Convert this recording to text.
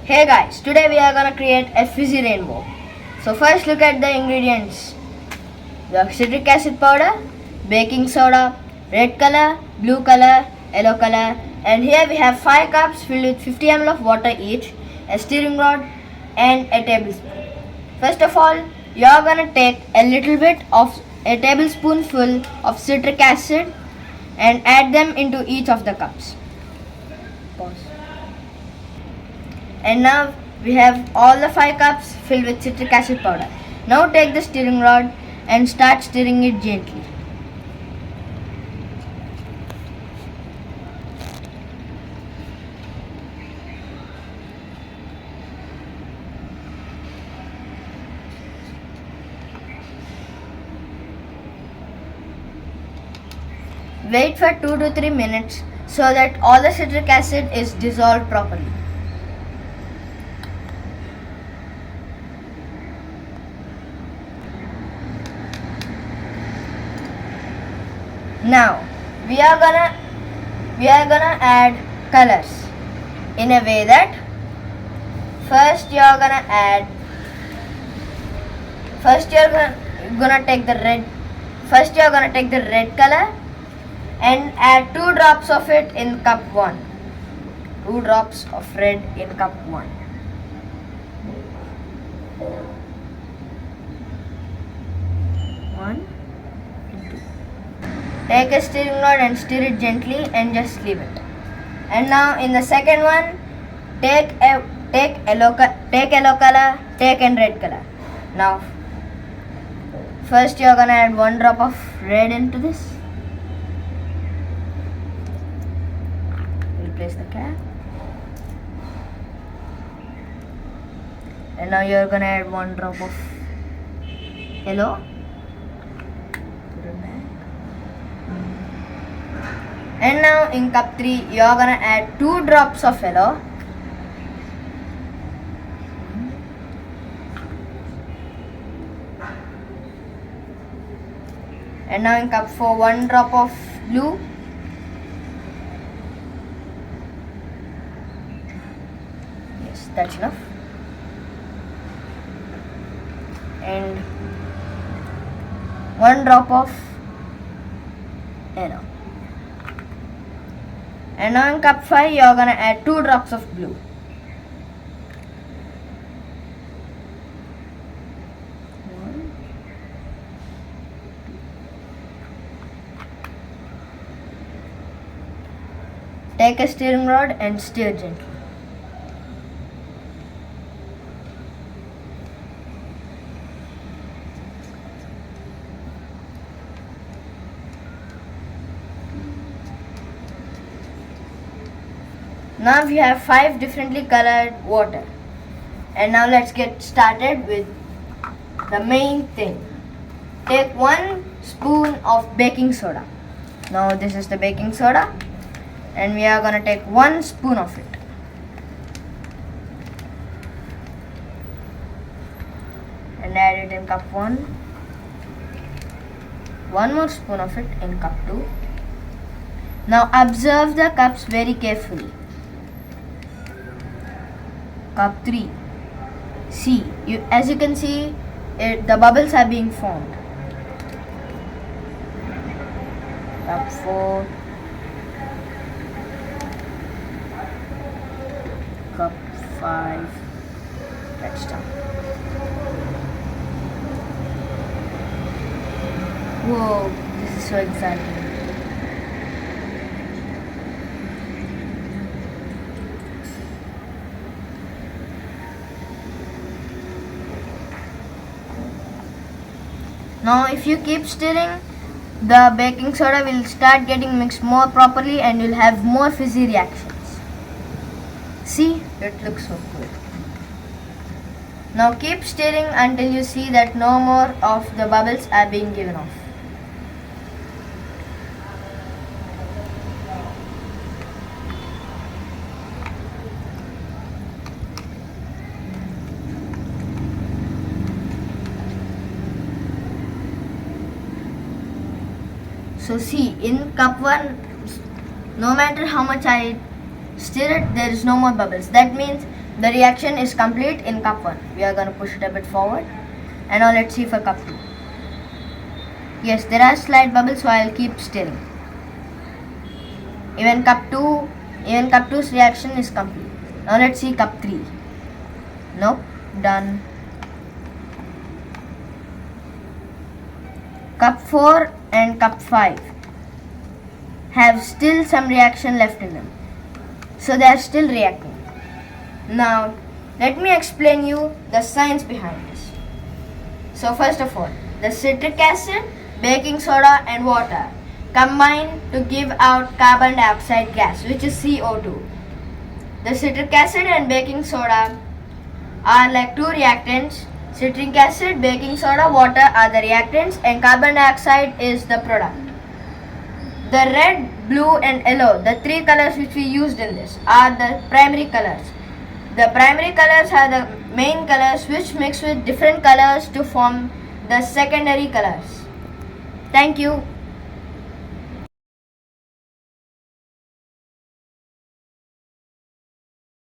Hey guys, today we are gonna create a fizzy rainbow. So first look at the ingredients. We have citric acid powder, baking soda, red color, blue color, yellow color, and here we have 5 cups filled with 50 ml of water each, a stirring rod and a tablespoon. First of all, you are gonna take a little bit of a tablespoonful of citric acid and add them into each of the cups. Pause. And now we have all the 5 cups filled with citric acid powder. Now take the stirring rod and start stirring it gently. Wait for 2 to 3 minutes so that all the citric acid is dissolved properly. Now we are gonna add colors in a way that first you are gonna take the red color and add 2 drops of it in cup 1. 2 drops of red in cup 1. Take a stirring rod and stir it gently and just leave it. And now in the second one, take yellow color, take and red color. Now first you are gonna add 1 drop of red into this. Replace the cap. And now you are gonna add 1 drop of yellow. And now in cup 3 you are gonna add 2 drops of yellow. And now in cup 4 1 drop of blue. Yes, that's enough. And 1 drop of yellow. And now in cup 5 you are gonna add 2 drops of blue. Take a stirring rod and stir gently. Now we have 5 differently colored water. And now let's get started with the main thing. Take 1 spoon of baking soda. Now this is the baking soda. And we are gonna take 1 spoon of it. And add it in cup 1. 1 more spoon of it in cup 2. Now observe the cups very carefully. Cup 3. See, as you can see, the bubbles are being formed. Cup 4. Cup 5. That's done. Whoa, this is so exciting. Now if you keep stirring, the baking soda will start getting mixed more properly and you'll have more fizzy reactions. See, it looks so good. Now keep stirring until you see that no more of the bubbles are being given off. So see, in cup 1, no matter how much I stir it, there is no more bubbles. That means The reaction is complete in cup 1. We are going to push it a bit forward. And now let's see for cup 2. Yes, there are slight bubbles, so I'll keep stirring. Even cup 2's reaction is complete. Now let's see cup 3. Nope, done. Cup 4 and cup 5 have still some reaction left in them. So they are still reacting. Now, let me explain you the science behind this. So first of all, the citric acid, baking soda and water combine to give out carbon dioxide gas, which is CO2. The citric acid and baking soda are like two reactants. Citric acid, baking soda, water are the reactants and carbon dioxide is the product. The red, blue and yellow, the three colors which we used in this, are the primary colors. The primary colors are the main colors which mix with different colors to form the secondary colors. Thank you.